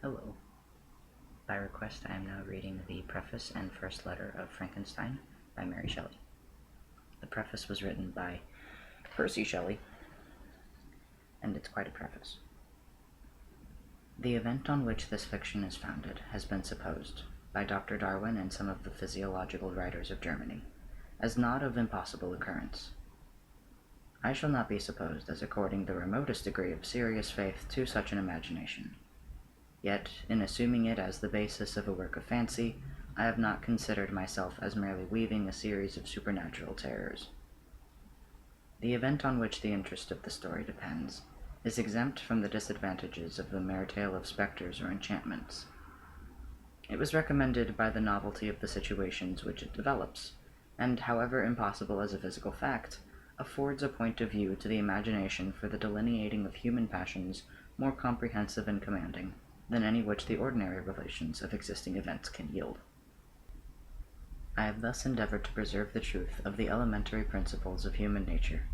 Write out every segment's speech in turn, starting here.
Hello. By request, I am now reading the preface and first letter of Frankenstein by Mary Shelley. The preface was written by Percy Shelly, and it's quite a preface. The event on which this fiction is founded has been supposed, by Dr. Darwin and some of the physiological writers of Germany, as not of impossible occurrence. I shall not be supposed as according the remotest degree of serious faith to such an imagination. Yet, in assuming it as the basis of a work of fancy, I have not considered myself as merely weaving a series of supernatural terrors. The event on which the interest of the story depends is exempt from the disadvantages of the mere tale of spectres or enchantments. It was recommended by the novelty of the situations which it develops, and, however impossible as a physical fact, affords a point of view to the imagination for the delineating of human passions more comprehensive and commanding than any which the ordinary relations of existing events can yield. I have thus endeavored to preserve the truth of the elementary principles of human nature,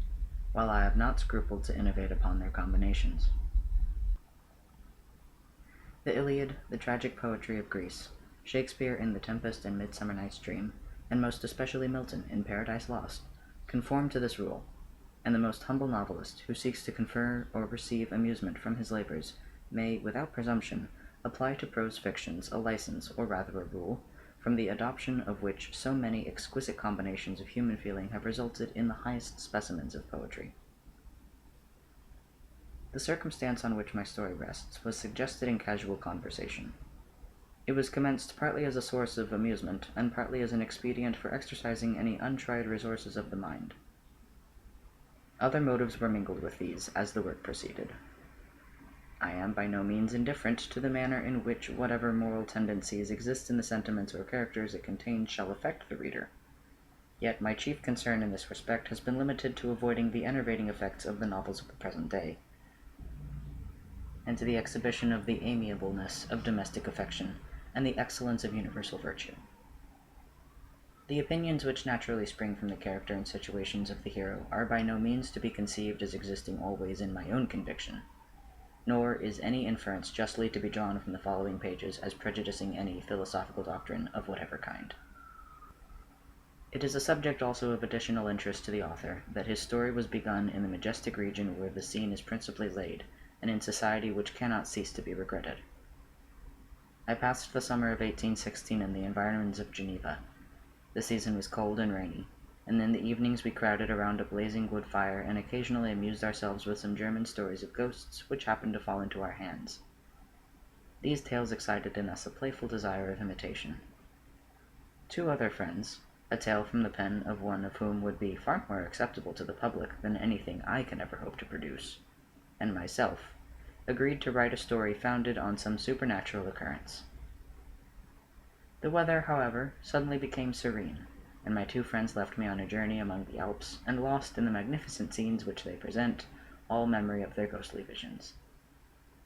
while I have not scrupled to innovate upon their combinations. The Iliad, the tragic poetry of Greece, Shakespeare in The Tempest and Midsummer Night's Dream, and most especially Milton in Paradise Lost, conform to this rule, and the most humble novelist who seeks to confer or receive amusement from his labors may, without presumption, apply to prose fictions a license, or rather a rule, from the adoption of which so many exquisite combinations of human feeling have resulted in the highest specimens of poetry. The circumstance on which my story rests was suggested in casual conversation. It was commenced partly as a source of amusement, and partly as an expedient for exercising any untried resources of the mind. Other motives were mingled with these as the work proceeded. I am by no means indifferent to the manner in which whatever moral tendencies exist in the sentiments or characters it contains shall affect the reader. Yet my chief concern in this respect has been limited to avoiding the enervating effects of the novels of the present day, and to the exhibition of the amiableness of domestic affection and the excellence of universal virtue. The opinions which naturally spring from the character and situations of the hero are by no means to be conceived as existing always in my own conviction, nor is any inference justly to be drawn from the following pages as prejudicing any philosophical doctrine of whatever kind. It is a subject also of additional interest to the author that his story was begun in the majestic region where the scene is principally laid, and in society which cannot cease to be regretted. I passed the summer of 1816 in the environs of Geneva. The season was cold and rainy, and in the evenings we crowded around a blazing wood fire and occasionally amused ourselves with some German stories of ghosts which happened to fall into our hands. These tales excited in us a playful desire of imitation. Two other friends, a tale from the pen of one of whom would be far more acceptable to the public than anything I can ever hope to produce, and myself, agreed to write a story founded on some supernatural occurrence. The weather, however, suddenly became serene, and my two friends left me on a journey among the Alps, and lost in the magnificent scenes which they present all memory of their ghostly visions.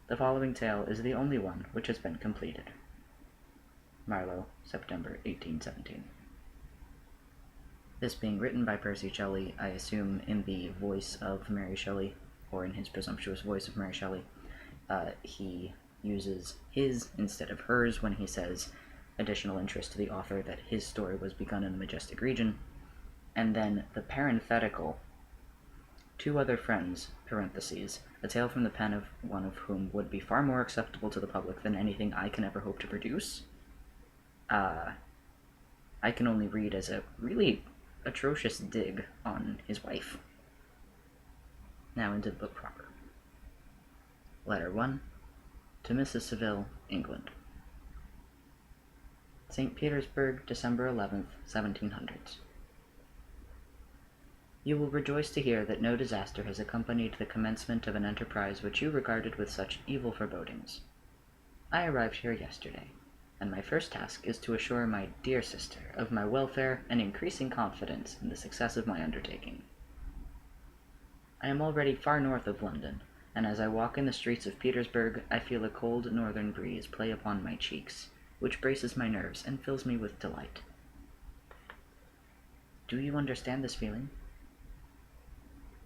The following tale is the only one which has been completed. Marlow, September 1817. This being written by Percy Shelley, I assume in the voice of Mary Shelley, or in his presumptuous voice of Mary Shelley. He uses his instead of hers when he says additional interest to the author that his story was begun in the majestic region, and then the parenthetical, two other friends, parentheses, a tale from the pen of one of whom would be far more acceptable to the public than anything I can ever hope to produce. I can only read as a really atrocious dig on his wife. Now into the book proper. Letter 1. To Mrs. Saville, England. St. Petersburg, December 11th, 1700. You will rejoice to hear that no disaster has accompanied the commencement of an enterprise which you regarded with such evil forebodings. I arrived here yesterday, and my first task is to assure my dear sister of my welfare and increasing confidence in the success of my undertaking. I am already far north of London, and as I walk in the streets of Petersburg, I feel a cold northern breeze play upon my cheeks, which braces my nerves and fills me with delight. Do you understand this feeling?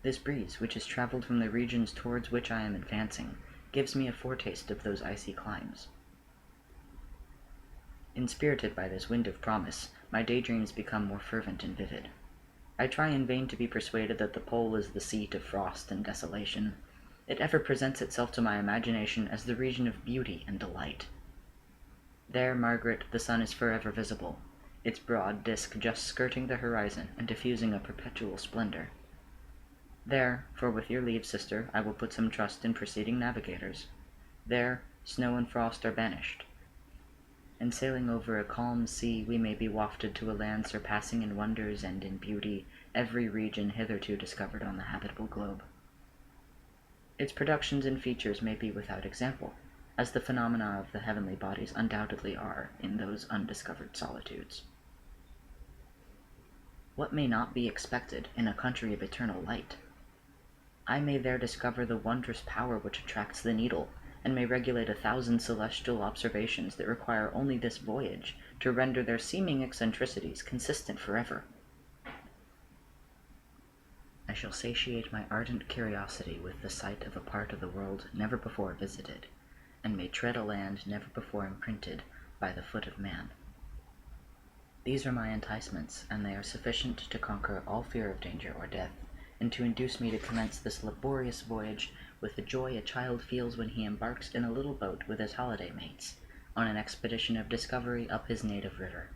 This breeze, which has traveled from the regions towards which I am advancing, gives me a foretaste of those icy climes, Inspirited by this wind of promise, my daydreams become more fervent and vivid. I try in vain to be persuaded that the pole is the seat of frost and desolation. It ever presents itself to my imagination as the region of beauty and delight. There, Margaret, the sun is forever visible, its broad disk just skirting the horizon and diffusing a perpetual splendor. There, for with your leave, sister, I will put some trust in preceding navigators. There, snow and frost are banished. And sailing over a calm sea, we may be wafted to a land surpassing in wonders and in beauty every region hitherto discovered on the habitable globe. Its productions and features may be without example, as the phenomena of the heavenly bodies undoubtedly are in those undiscovered solitudes. What may not be expected in a country of eternal light? I may there discover the wondrous power which attracts the needle, and may regulate 1,000 celestial observations that require only this voyage to render their seeming eccentricities consistent forever. I shall satiate my ardent curiosity with the sight of a part of the world never before visited, and may tread a land never before imprinted by the foot of man. These are my enticements, and they are sufficient to conquer all fear of danger or death, and to induce me to commence this laborious voyage with the joy a child feels when he embarks in a little boat with his holiday mates, on an expedition of discovery up his native river.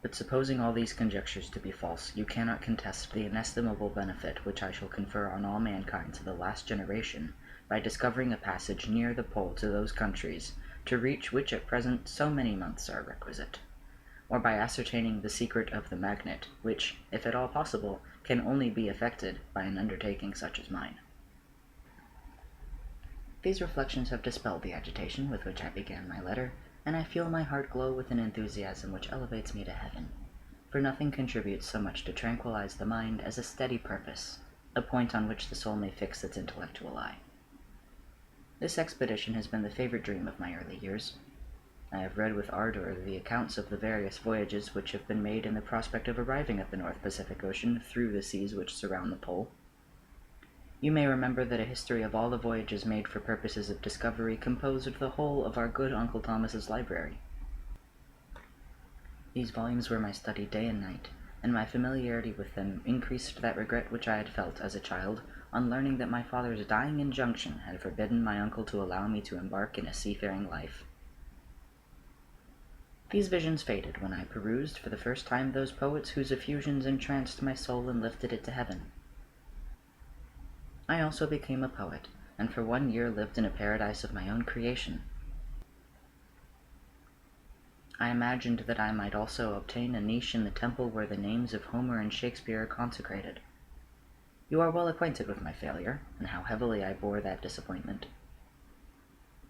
But supposing all these conjectures to be false, you cannot contest the inestimable benefit which I shall confer on all mankind to the last generation, by discovering a passage near the pole to those countries, to reach which at present so many months are requisite, or by ascertaining the secret of the magnet, which, if at all possible, can only be effected by an undertaking such as mine. These reflections have dispelled the agitation with which I began my letter, and I feel my heart glow with an enthusiasm which elevates me to heaven, for nothing contributes so much to tranquilize the mind as a steady purpose, a point on which the soul may fix its intellectual eye. This expedition has been the favorite dream of my early years. I have read with ardor the accounts of the various voyages which have been made in the prospect of arriving at the North Pacific Ocean through the seas which surround the pole. You may remember that a history of all the voyages made for purposes of discovery composed the whole of our good Uncle Thomas's library. These volumes were my study day and night, and my familiarity with them increased that regret which I had felt as a child on learning that my father's dying injunction had forbidden my uncle to allow me to embark in a seafaring life. These visions faded when I perused for the first time those poets whose effusions entranced my soul and lifted it to heaven. I also became a poet, and for 1 year lived in a paradise of my own creation. I imagined that I might also obtain a niche in the temple where the names of Homer and Shakespeare are consecrated. You are well acquainted with my failure, and how heavily I bore that disappointment.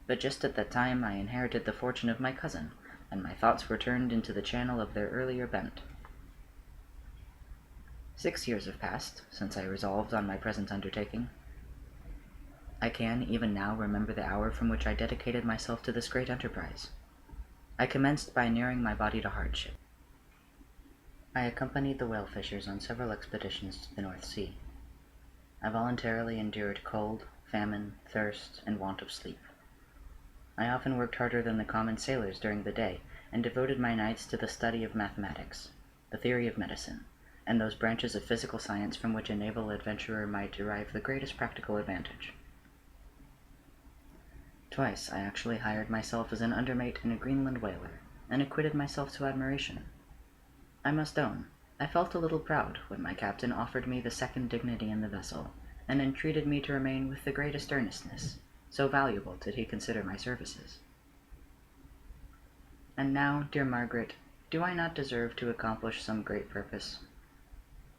But just at that time I inherited the fortune of my cousin, and my thoughts were turned into the channel of their earlier bent. 6 years have passed since I resolved on my present undertaking. I can, even now, remember the hour from which I dedicated myself to this great enterprise. I commenced by inuring my body to hardship. I accompanied the whale fishers on several expeditions to the North Sea. I voluntarily endured cold, famine, thirst, and want of sleep. I often worked harder than the common sailors during the day, and devoted my nights to the study of mathematics, the theory of medicine, and those branches of physical science from which a naval adventurer might derive the greatest practical advantage. Twice I actually hired myself as an undermate in a Greenland whaler, and acquitted myself to admiration. I must own, I felt a little proud when my captain offered me the second dignity in the vessel, and entreated me to remain with the greatest earnestness, so valuable did he consider my services. And now, dear Margaret, do I not deserve to accomplish some great purpose?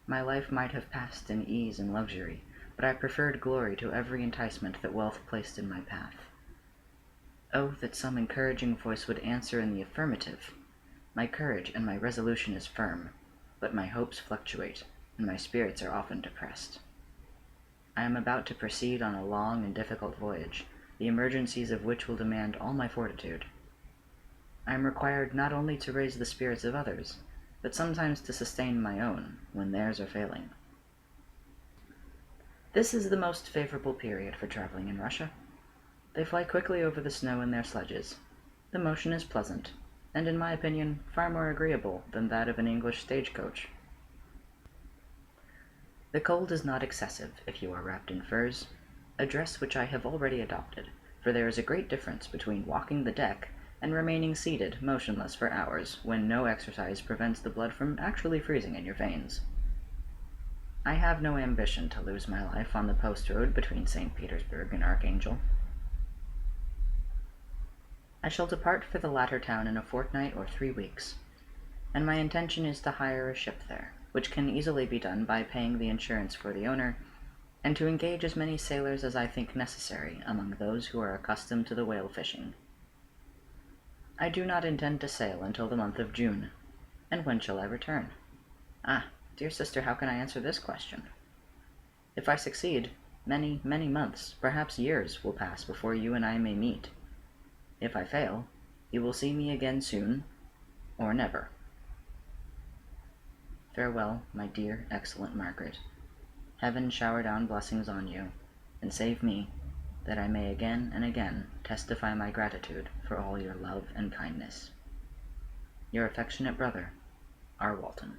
My life might have passed in ease and luxury, but I preferred glory to every enticement that wealth placed in my path. Oh, that some encouraging voice would answer in the affirmative! My courage and my resolution is firm, but my hopes fluctuate, and my spirits are often depressed. I am about to proceed on a long and difficult voyage, the emergencies of which will demand all my fortitude. I am required not only to raise the spirits of others, but sometimes to sustain my own when theirs are failing. This is the most favorable period for traveling in Russia. They fly quickly over the snow in their sledges. The motion is pleasant, and in my opinion far more agreeable than that of an English stagecoach. The cold is not excessive if you are wrapped in furs, a dress which I have already adopted, for there is a great difference between walking the deck and remaining seated motionless for hours when no exercise prevents the blood from actually freezing in your veins. I have no ambition to lose my life on the post road between St. Petersburg and Archangel. I shall depart for the latter town in a fortnight or 3 weeks, and my intention is to hire a ship there, which can easily be done by paying the insurance for the owner, and to engage as many sailors as I think necessary among those who are accustomed to the whale fishing. I do not intend to sail until the month of June. And when shall I return? Ah, dear sister, how can I answer this question? If I succeed, many, many months, perhaps years, will pass before you and I may meet. If I fail, you will see me again soon, or never. Farewell, my dear, excellent Margaret. Heaven shower down blessings on you, and save me, that I may again and again testify my gratitude for all your love and kindness. Your affectionate brother, R. Walton.